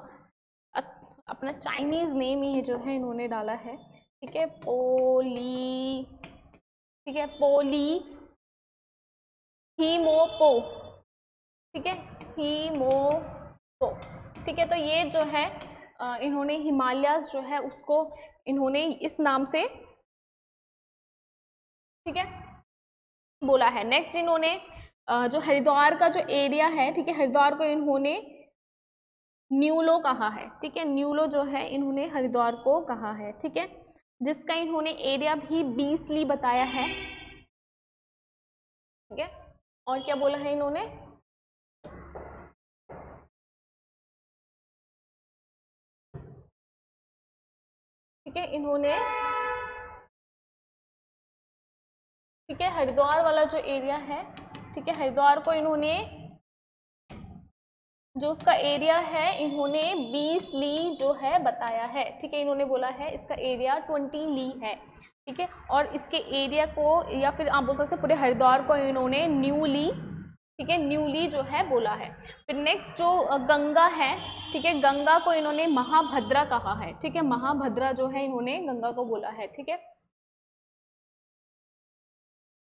अपना चाइनीज नेम ही जो है इन्होंने डाला है। ठीक है, ठीक है, पोलीहीमोपो, ठीक है, हीमोपो। ठीक है, तो ये जो है इन्होंने हिमालयास जो है उसको इन्होंने इस नाम से, ठीक है, बोला है। नेक्स्ट इन्होंने जो हरिद्वार का जो एरिया है, ठीक है, हरिद्वार को इन्होंने न्यूलो कहा है। ठीक है, न्यूलो जो है इन्होंने हरिद्वार को कहा है। ठीक है, जिसका इन्होंने एरिया भी 20 ली बताया है। ठीक है, और क्या बोला है इन्होंने, ठीक है, इन्होंने, ठीक है, हरिद्वार वाला जो एरिया है, ठीक है, हरिद्वार को इन्होंने, जो उसका एरिया है इन्होंने 20 ली जो है बताया है। ठीक है, इन्होंने बोला है इसका एरिया 20 ली है। ठीक है, और इसके एरिया को, या फिर आप बोल सकते हैं पूरे हरिद्वार को इन्होंने न्यूली, ठीक है, न्यूली जो है बोला है। फिर नेक्स्ट जो गंगा है, ठीक है, गंगा को इन्होंने महाभद्रा कहा है। ठीक है, महाभद्रा जो है इन्होंने गंगा को बोला है। ठीक है,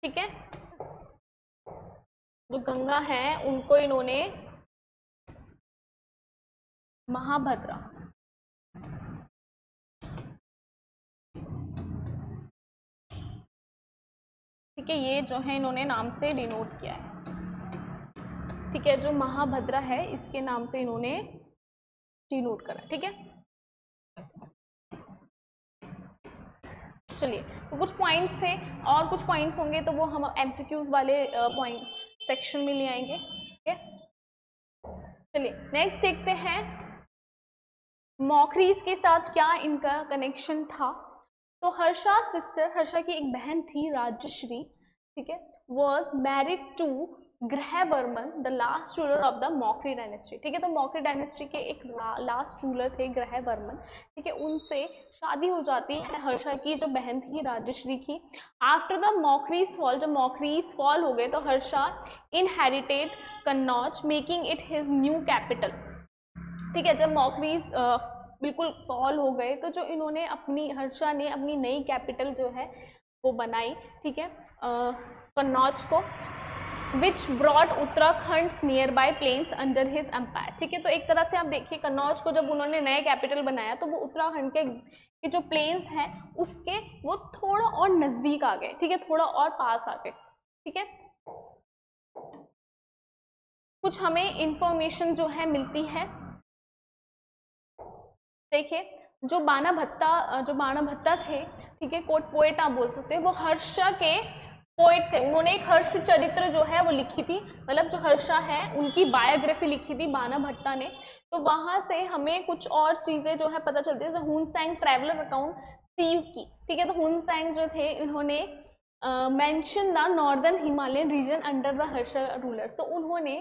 ठीक है, जो गंगा है उनको इन्होंने महाभद्रा, ठीक है, ये जो है इन्होंने नाम से डिनोट किया है। ठीक है, जो महाभद्रा है इसके नाम से इन्होंने डिनोट करा। ठीक है, चलिए, तो कुछ पॉइंट्स थे, और कुछ पॉइंट्स होंगे तो वो हम एमसीक्यूज वाले पॉइंट सेक्शन में ले आएंगे। ठीक है, चलिए नेक्स्ट देखते हैं, मॉकरीज के साथ क्या इनका कनेक्शन था। तो हर्षा सिस्टर, हर्षा की एक बहन थी राजश्री, ठीक है, was married to Grahavarman, the last ruler of the Maukhari dynasty. ठीक है, तो मॉकरी डायनेस्टी के एक लास्ट रूलर थे ग्रहवर्मन। ठीक है, उनसे शादी हो जाती है हर्षा की जो बहन थी राजश्री की। आफ्टर द मॉकरीज फॉल, जब मॉकरीज फॉल हो गए तो Harsha inherited Kannauj, making it his new capital. ठीक है, जब मॉकरीज बिल्कुल फॉल हो गए तो जो इन्होंने अपनी, हर्षा ने अपनी नई कैपिटल जो है वो बनाई। ठीक है, कन्नौज को, which brought Uttarakhand nearby plains under his empire. ठीक है, तो एक तरह से आप देखिए कन्नौज को जब उन्होंने नया कैपिटल बनाया तो वो उत्तराखंड के जो प्लेन्स हैं उसके वो थोड़ा और नजदीक आ गए। ठीक है, थोड़ा और पास आ गए। ठीक है, कुछ हमें इंफॉर्मेशन जो है मिलती है। देखिए, जो बाणाभट्टा थे, ठीक है, पोएट आप बोल सकते हैं, वो हर्षा के पोएट थे। उन्होंने एक हर्ष चरित्र जो है वो लिखी थी, मतलब जो हर्षा है उनकी बायोग्राफी लिखी थी बाणाभट्टा ने। तो वहां से हमें कुछ और चीजें जो है पता चलती है। हुनसेंग ट्रैवलर अकाउंट सीयू की, ठीक है, तो हुनसेंग जो थे इन्होंने mention the northern Himalayan region under the Harsha rulers. तो उन्होंने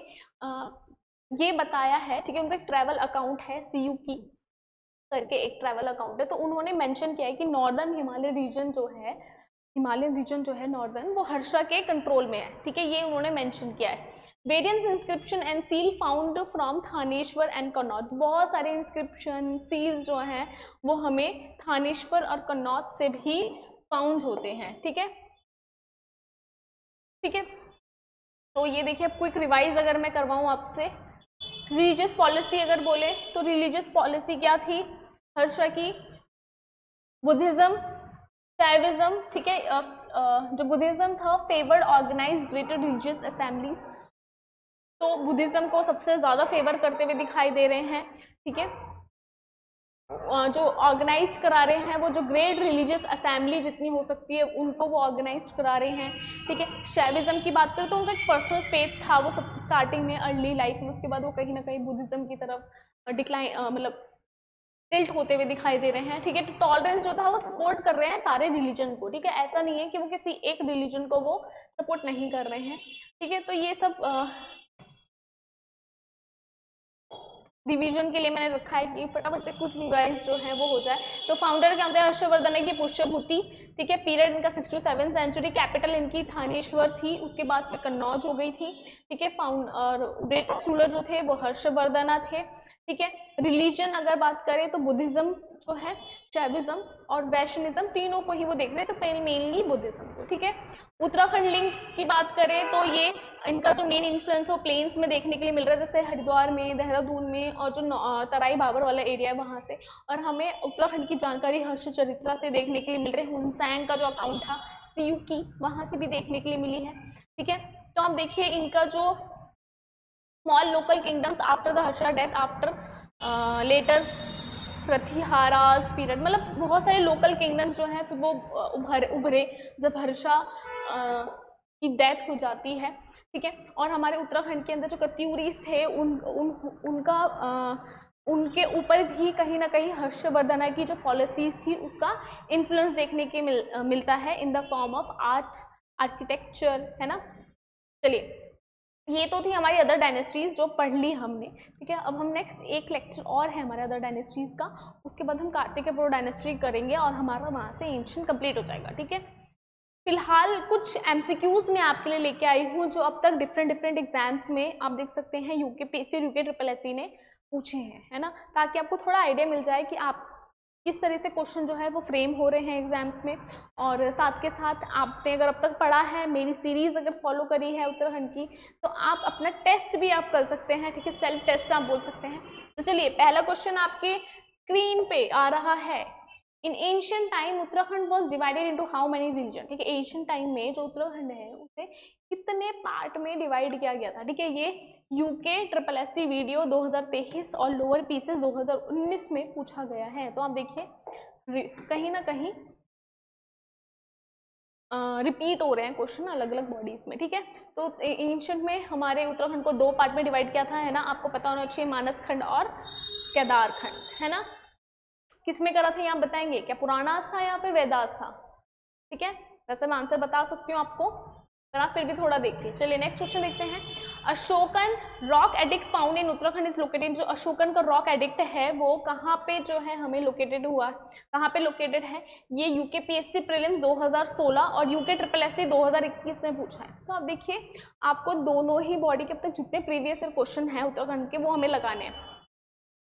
ये बताया है, ठीक है, उनका एक ट्रैवल अकाउंट है सीयू की करके एक ट्रैवल अकाउंट है। तो उन्होंने मेंशन किया है कि नॉर्दर्न हिमालय रीजन जो है हिमालयन रीजन जो है नॉर्दर्न, वो हर्षा के कंट्रोल में है, ठीक है, ये उन्होंने मेंशन किया है। Variance inscription and seal found from Thaneshwar and Kannauj, बहुत सारे इंस्क्रिप्शन सील जो हैं वो हमें थानेश्वर और कन्नौज से भी फाउंड होते हैं, ठीक है, ठीक है। तो ये देखिए, क्विक रिवाइज अगर मैं करवाऊँ आपसे, रिलीजियस पॉलिसी अगर बोले तो रिलीजियस पॉलिसी क्या थी हर्षा की? बुद्धिज्म, शैविज्म, ठीक है, जो बुद्धिज्म था favoured organised greater religious assemblies, तो बुद्धिज्म को सबसे ज़्यादा फेवर करते हुए दिखाई दे रहे हैं, ठीक है, जो ऑर्गेनाइज करा रहे हैं वो जो ग्रेट रिलीजियस असेंबली जितनी हो सकती है उनको वो ऑर्गेनाइज करा रहे हैं, ठीक है। शैविज्म की बात करें तो उनका एक पर्सनल फेथ था वो सब स्टार्टिंग में अर्ली लाइफ में, उसके बाद वो कहीं ना कहीं बुद्धिज्म की तरफ डिक्लाइन मतलब टिल्ट होते हुए दिखाई दे रहे हैं, ठीक है। तो टॉलरेंस जो था वो सपोर्ट कर रहे हैं सारे रिलीजन को, ठीक है, ऐसा नहीं है कि वो किसी एक रिलीजन को वो सपोर्ट नहीं कर रहे हैं, ठीक है। तो ये सब रिवीजन के लिए मैंने रखा है कि फटाफट से कुछ रिवाइज जो है वो हो जाए। तो फाउंडर क्या होते हैं? हर्षवर्धन की पुष्यभूति, ठीक है, पीरियड इनका 6 to 7 सेंचुरी, कैपिटल इनकी थानेश्वर थी, उसके बाद फिर कन्नौज हो गई थी, ठीक है। और ग्रेटेस्ट रूलर जो थे वो हर्षवर्धन थे, ठीक है। रिलीजन अगर बात करें तो बुद्धिज्म जो है, शैविज्म और वैष्णविज्म, तीनों को ही वो देख रहे हैं, तो मेनली बुद्धिज्म को, ठीक है। उत्तराखंड लिंक की बात करें तो ये इनका जो मेन इन्फ्लुएंस वो प्लेन्स में देखने के लिए मिल रहा है, जैसे हरिद्वार में, देहरादून में, और जो तराई बाबर वाला एरिया है वहाँ से। और हमें उत्तराखंड की जानकारी हर्षचरित्रा से देखने के लिए मिल रही है, हुनसैंग का जो अकाउंट था सीयू की, वहाँ से भी देखने के लिए मिली है, ठीक है। तो आप देखिए इनका जो small local kingdoms after the Harsha death, after later Pratiharas period, मतलब बहुत सारे लोकल किंगडम्स जो है फिर वो उभरे जब हर्षा की डेथ हो जाती है, ठीक है। और हमारे उत्तराखंड के अंदर जो कत्यूरीज थे उनके ऊपर भी कहीं ना कहीं हर्षवर्धन की जो पॉलिसीज थी उसका इन्फ्लुएंस देखने के मिलता है in the form of art, architecture, है ना। चलिए, ये तो थी हमारी अदर डायनेस्टीज जो पढ़ ली हमने, ठीक है। अब हम नेक्स्ट एक लेक्चर और है हमारे अदर डायनेस्टीज का, उसके बाद हम कार्तिकेय डायनेस्टी करेंगे और हमारा वहाँ से एंशिएंट कंप्लीट हो जाएगा, ठीक है। फिलहाल कुछ एमसीक्यूज मैं आपके लिए लेके आई हूँ जो अब तक डिफरेंट एग्जाम्स में आप देख सकते हैं यूके ट्रिपल एससी ने पूछे हैं, है ना, ताकि आपको थोड़ा आइडिया मिल जाए कि आप किस तरह से क्वेश्चन जो है वो फ्रेम हो रहे हैं एग्जाम्स में। और साथ के साथ आपने अगर अब तक पढ़ा है, मेरी सीरीज़ अगर फॉलो करी है उत्तराखंड की, तो आप अपना टेस्ट भी आप कर सकते हैं, ठीक है, सेल्फ टेस्ट आप बोल सकते हैं। तो चलिए, पहला क्वेश्चन आपके स्क्रीन पे आ रहा है। In ancient time Uttarakhand was divided into how many region, ठीक है। एंशिएंट टाइम में जो उत्तराखंड है उसे कितने पार्ट में डिवाइड किया गया था, ठीक है। ये यूके ट्रिपल एससी वीडियो 2023 और लोअर पीसेस 2019 में पूछा गया है। तो आप देखिए कहीं ना कहीं रिपीट हो रहे हैं क्वेश्चन अलग अलग बॉडीज में, ठीक है। तो एंशिएंट में हमारे उत्तराखंड को 2 पार्ट में डिवाइड किया था, है ना, आपको पता होना चाहिए, मानस खंड और केदारखंड, है ना। किसमें करा था ये आप बताएंगे? क्या पुराणास था या फिर वेदास था? ठीक है, वैसे मैं आंसर बता सकती हूँ आपको, पर आप फिर भी थोड़ा देखिए। चलिए नेक्स्ट क्वेश्चन देखते हैं। Ashokan rock edict found in Uttarakhand is located. जो अशोकन का रॉक एडिक्ट है वो कहाँ पे जो है हमें लोकेटेड हुआ, कहाँ पे लोकेटेड है? ये यूकेपीएससी प्रीलिम्स 2016 और यूके ट्रिपल एससी 2021 में पूछा है। तो आप देखिए, आपको दोनों ही बॉडी के अब तक जितने प्रीवियस ईयर क्वेश्चन हैं उत्तराखंड के वो हमें लगाने हैं,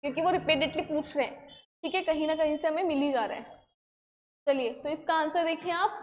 क्योंकि वो रिपीटेडली पूछ रहे हैं, ठीक है, कहीं ना कहीं से हमें मिल ही जा रहा है। चलिए, तो इसका आंसर देखिए आप,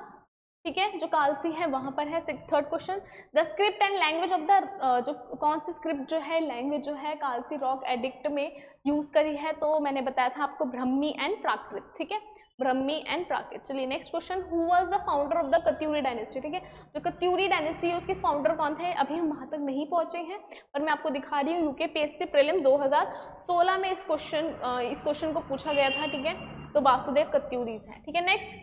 ठीक है, जो कालसी है वहां पर है। Third question, the script and language of the, जो कौन सी स्क्रिप्ट जो है, लैंग्वेज जो है कालसी रॉक एडिक्ट में यूज करी है? तो मैंने बताया था आपको ब्रह्मी एंड प्राकृत, ठीक है, ब्रह्मी एंड प्राकृत। चलिए next question, who was the founder of the Katyuri dynasty? ठीक है, जो कत्यूरी डायनेस्टी है उसके फाउंडर कौन थे? अभी हम वहां तक नहीं पहुंचे हैं, पर मैं आपको दिखा रही हूँ। यूकेपीएससी प्रीलिम 2016 में इस क्वेश्चन को पूछा गया था, ठीक है, तो वासुदेव कत्यूरीज है, ठीक है। Next,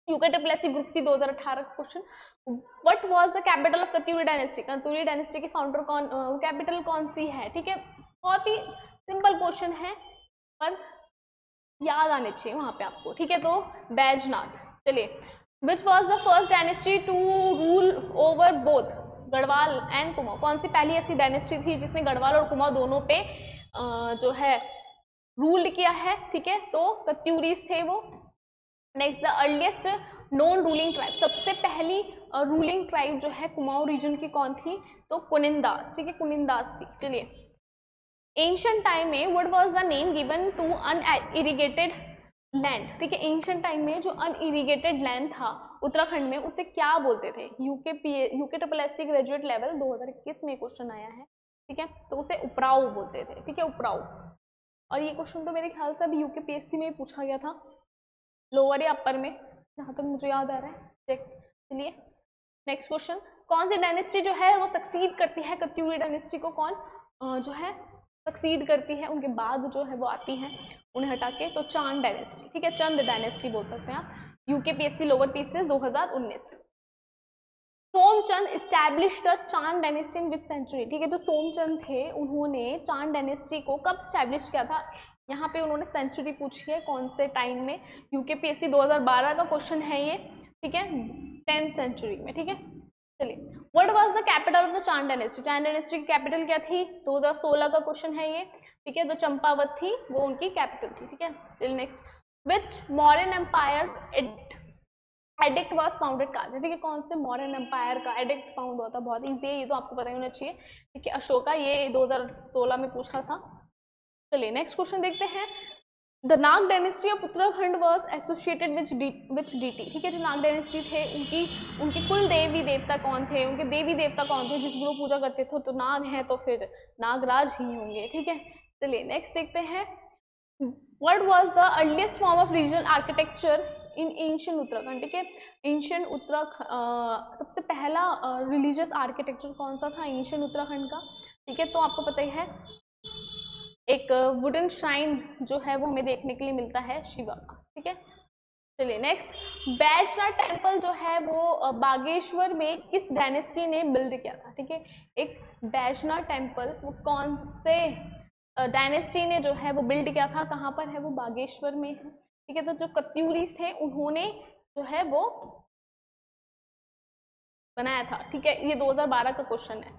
UK triple SC group C 2018 question, what was the capital of Katyuri dynasty? Katyuri dynasty की फाउंडर कौन, कैपिटल कौन सी है? ठीक है, बहुत ही सिंपल क्वेश्चन है पर याद आने चाहिए वहां पे आपको, ठीक है। तो बैजनाथ। चलिए, which was the first dynasty to rule over both Garhwal and Kumaon? कौन सी पहली ऐसी डायनेस्टी थी जिसने गढ़वाल और कुमाऊं दोनों पे जो है रूल किया है? ठीक है, तो कत्यूरीज थे वो। Next, the earliest non ruling tribe, सबसे पहली रूलिंग ट्राइब जो है कुमाऊं रीजन की कौन थी? तो कुनिंदास, ठीक है, कुनिंदास थी। चलिए, एंशिएंट टाइम में what was the name given to unirrigated land, ठीक है, एंशिएंट टाइम में जो अनइरिगेटेड लैंड था उत्तराखंड में उसे क्या बोलते थे? UK triple SC graduate level 2021 में क्वेश्चन आया है, ठीक है, तो उसे उपराऊ बोलते थे, ठीक है, उपराऊ। और ये क्वेश्चन तो मेरे ख्याल से अभी यूकेपीएससी में पूछा गया था, लोअर या अपर में, जहाँ तक मुझे याद आ रहा है, चेक। चलिए नेक्स्ट क्वेश्चन, कौन सी डायनेस्टी जो है वो सक्सीड करती है कत्यूरी डायनेस्टी को? कौन जो है सक्सीड करती है, उनके बाद जो है वो आती है उन्हें हटा के? तो चांद डायनेस्टी, ठीक है, चंद डायनेस्टी बोल सकते हैं आप। UKPSC lower PCS 2019। Somchand establish the चांद डायनेस्टी इन विच सेंचुरी, ठीक है, तो सोमचंद थे, उन्होंने चांद डायनेस्टी को कब स्टैब्लिश किया था? यहाँ पे उन्होंने सेंचुरी पूछी है, कौन से टाइम में? यूकेपीएससी 2012 का क्वेश्चन है ये, ठीक है, 10th सेंचुरी में, ठीक है। चलिए, what was the capital of the चांद डायनेस्टी, चांद डायनेस्टी की कैपिटल क्या थी? 2016 का क्वेश्चन है ये, ठीक है, तो चंपावत थी वो उनकी कैपिटल थी, ठीक है। चलिए next, which Mauryan empire's edict was founded कहा, ठीक है, कौन से मौर्यन एम्पायर का एडिक्ट फाउंड हुआ था? बहुत ईजी है, ये तो आपको पता ही होना चाहिए, ठीक है, अशोका, ये 2016 में पूछा था। चलिए नेक्स्ट क्वेश्चन देखते हैं, the Nag dynasty of Uttarakhand was associated which deity, ठीक है, जो नाग डायनेस्टी थे उनके कुल देवी देवता कौन थे? उनके देवी देवता कौन थे जिसको पूजा करते थे? तो नाग हैं तो फिर नागराज ही होंगे, ठीक है। चलिए नेक्स्ट देखते हैं, what was the earliest form of regional architecture in ancient Uttarakhand, ठीक है, एंशिएंट उत्तराखंड सबसे पहला रिलीजियस आर्किटेक्चर कौन सा था एंशिएंट उत्तराखंड का? ठीक है, तो आपको पता ही है, एक वुडन श्राइन जो है वो हमें देखने के लिए मिलता है शिवा का, ठीक है। चलिए नेक्स्ट, बैजनाथ टेम्पल जो है वो बागेश्वर में किस डायनेस्टी ने बिल्ड किया था? ठीक है, एक बैजनाथ टेम्पल वो कौन से डायनेस्टी ने जो है वो बिल्ड किया था? कहाँ पर है वो? बागेश्वर में है, ठीक है। तो जो कत्यूरीज थे उन्होंने जो है वो बनाया था, ठीक है, ये 2012 का क्वेश्चन है।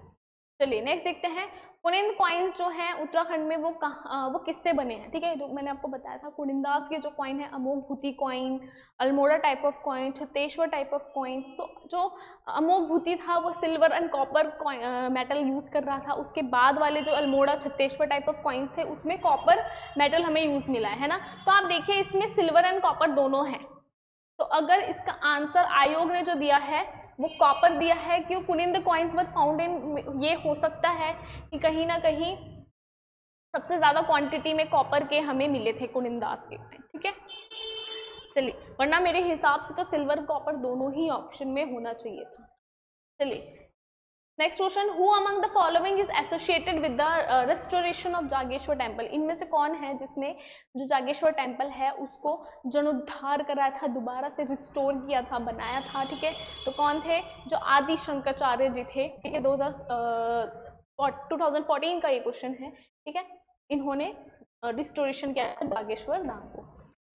चलिए नेक्स्ट देखते हैं, कुनिंद कॉइन्स जो हैं उत्तराखंड में वो किससे बने हैं? ठीक है, जो मैंने आपको बताया था कुनिंदास के जो कॉइन है, Amoghbhuti coin, Almora type of coin, Chhatteshwar type of coin. तो जो अमोघभूति था वो silver and copper metal use कर रहा था, उसके बाद वाले जो Almora Chhatteshwar type of coins थे उसमें कॉपर मेटल हमें यूज मिला है ना। तो आप देखिए इसमें सिल्वर एंड कॉपर दोनों है, तो अगर इसका आंसर आयोग ने जो दिया है वो कॉपर दिया है, क्यों? कुनिंद कॉइन्स बट फाउंड इन, ये हो सकता है कि कहीं ना कहीं सबसे ज्यादा क्वांटिटी में कॉपर के हमें मिले थे कुनिंदास के, ठीक है। चलिए, वरना मेरे हिसाब से तो सिल्वर कॉपर दोनों ही ऑप्शन में होना चाहिए था। चलिए next question, who among the following is associated with the restoration of Jageshwar temple? इनमें से कौन है जिसने जो जागेश्वर टेम्पल है उसको जीर्णोद्धार कराया था, दोबारा से रिस्टोर किया था, बनाया था, ठीक है। तो कौन थे? जो आदि शंकराचार्य जी थे, ठीक है, 2014 का ये क्वेश्चन है, ठीक है। इन्होंने रिस्टोरेशन किया था बागेश्वर धाम को।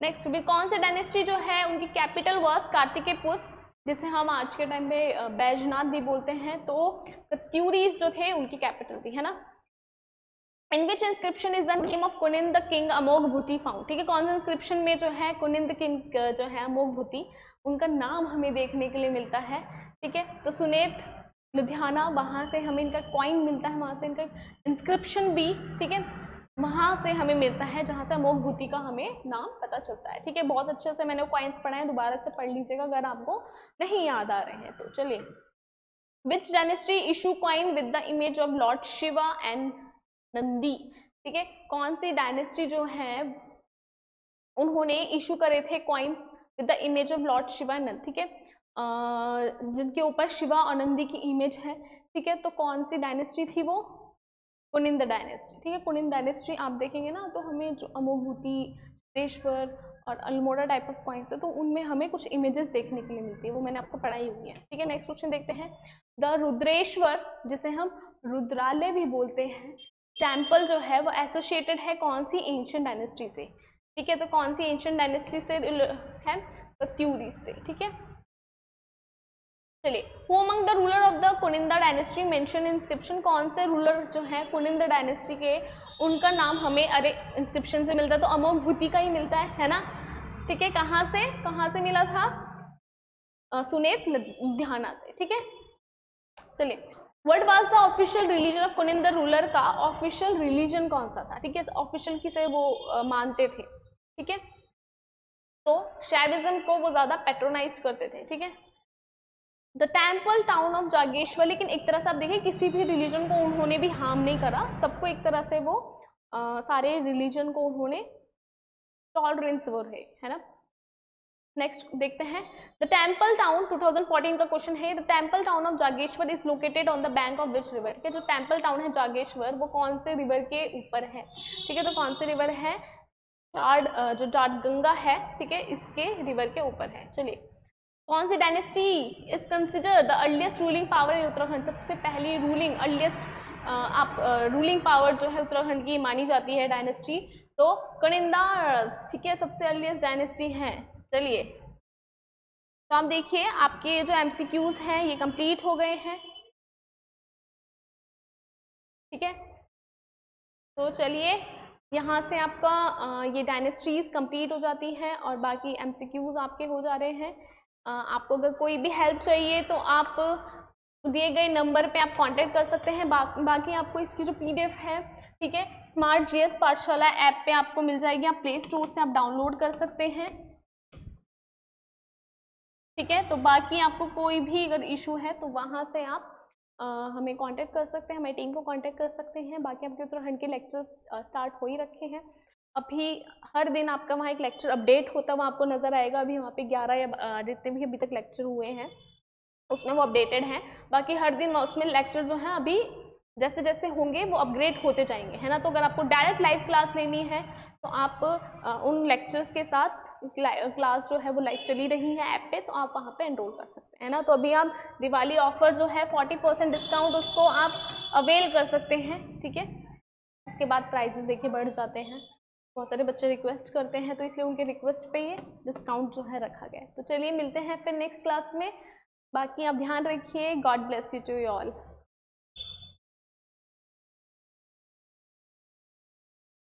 नेक्स्ट भी, कौन से डायनेस्टी जो है उनकी कैपिटल वॉज कार्तिकेयपुर, जिसे हम आज के टाइम पे बैजनाथ भी बोलते हैं। तो कत्यूरीज जो थे उनकी कैपिटल थी, है ना। In which inscription is the name of Kuninda king Amoghbhuti found? ठीक है, कौन से इंस्क्रिप्शन में जो है कुनिंद किंग जो है अमोघभूति उनका नाम हमें देखने के लिए मिलता है, ठीक है। तो सुनेत लुधियाना, वहां से हमें इनका कॉइन मिलता है, वहां से इनका इंस्क्रिप्शन भी, ठीक है, वहां से हमें मिलता है, जहां से अमोघभूति का हमें नाम पता चलता है, ठीक है। बहुत अच्छे से मैंने कॉइन्स पढ़ा है, दोबारा से पढ़ लीजिएगा अगर आपको नहीं याद आ रहे हैं तो। चलिए, विच dynasty issue coin with the image of Lord Shiva and Nandi? ठीक है, कौन सी डायनेस्टी जो है उन्होंने इशू करे थे coins with the image of Lord Shiva and Nandi, ठीक है, जिनके ऊपर शिवा और नंदी की इमेज है, ठीक है। तो कौन सी डायनेस्टी थी वो? कुनिंद डायनेस्टी, ठीक है। कुनिंद डायनेस्टी आप देखेंगे ना तो हमें जो अमोघभूति, छत्तेश्वर और अल्मोड़ा टाइप ऑफ कॉइन्स है तो उनमें हमें कुछ इमेजेस देखने के लिए मिलती है, वो मैंने आपको पढ़ाई हुई है, ठीक है। नेक्स्ट क्वेश्चन देखते हैं, द रुद्रेश्वर, जिसे हम रुद्रालय भी बोलते हैं, टेम्पल जो है वो एसोसिएटेड है कौन सी एंशिएंट डायनेस्टी से? ठीक है, तो कौन सी एंशिएंट डायनेस्टी से है? कत्यूरीज से, ठीक है। चलिए, who among the ruler of the Kuninda dynasty mention inscription? कौन से रूलर जो है कुनिंदा डायनेस्टी के, उनका नाम हमें अरे इंस्क्रिप्शन से मिलता है? तो अमोघभूति का ही मिलता है ना। ठीक है, कहाँ से मिला था? सुनेत लुधियाना से, ठीक है। चलिए, what was the official religion of Kuninda the ruler का ऑफिशियल रिलीजन कौन सा था? ठीक है, ऑफिशियल किसे वो मानते थे? ठीक है, तो शैविज्म को वो ज्यादा पैट्रोनाइज करते थे, ठीक है। The temple town of Jageshwar, लेकिन एक तरह से आप देखिए किसी भी रिलीजन को उन्होंने भी हार्म नहीं करा, सबको एक तरह से वो सारे रिलीजन को उन्होंने टॉलरेंस वो है ना। नेक्स्ट देखते हैं, द टेम्पल टाउन 2014 का क्वेश्चन है, the temple town of Jageshwar is located on the bank of which river? ठीक है, जो टेम्पल टाउन है जागेश्वर वो कौन से रिवर के ऊपर है? ठीक है, तो कौन से रिवर है? जो जाटगंगा है, ठीक है, इसके रिवर के ऊपर है। चलिए, कौन सी dynasty is considered the earliest ruling power in Uttarakhand? सबसे पहली रूलिंग अर्लीस्ट रूलिंग पावर जो है उत्तराखंड की मानी जाती है डायनेस्टी, तो कनिंदास, ठीक है, सबसे अर्लीस्ट डायनेस्टी है। चलिए, तो आप देखिए आपके जो एमसीक्यूज हैं ये कंप्लीट हो गए हैं, ठीक है। तो चलिए, यहाँ से आपका ये डायनेस्टीज कंप्लीट हो जाती है और बाकी एमसीक्यूज आपके हो जा रहे हैं। आपको अगर कोई भी हेल्प चाहिए तो आप दिए गए नंबर पे आप कांटेक्ट कर सकते हैं। बाकी आपको इसकी जो पीडीएफ है, ठीक है, स्मार्ट जीएस पाठशाला ऐप पे आपको मिल जाएगी, आप प्ले स्टोर से आप डाउनलोड कर सकते हैं, ठीक है। तो बाकी आपको कोई भी अगर इशू है तो वहाँ से आप हमें कांटेक्ट कर सकते हैं, हमारी टीम को कांटेक्ट कर सकते हैं। बाकी आपके उत्तराखंड के लेक्चर्स स्टार्ट हो ही रखे हैं, अभी हर दिन आपका वहाँ एक लेक्चर अपडेट होता है, वो आपको नज़र आएगा। अभी वहाँ पे 11 या जितने भी अभी तक लेक्चर हुए हैं उसमें वो अपडेटेड हैं। बाकी हर दिन उसमें लेक्चर जो है अभी जैसे जैसे होंगे वो अपग्रेड होते जाएंगे, है ना। तो अगर आपको डायरेक्ट लाइव क्लास लेनी है तो आप उन लेक्चर्स के साथ क्लास जो है वो लाइव चली रही है ऐप पे, तो आप वहाँ पे एनरोल कर सकते हैं ना। तो अभी आप दिवाली ऑफर जो है 40% डिस्काउंट उसको आप अवेल कर सकते हैं, ठीक है। उसके बाद प्राइजेस देखिए बढ़ जाते हैं, बहुत सारे बच्चे रिक्वेस्ट करते हैं तो इसलिए उनके रिक्वेस्ट पे ये डिस्काउंट जो है रखा गया है। तो चलिए मिलते हैं फिर नेक्स्ट क्लास में, बाकी आप ध्यान रखिए। God bless you to you all.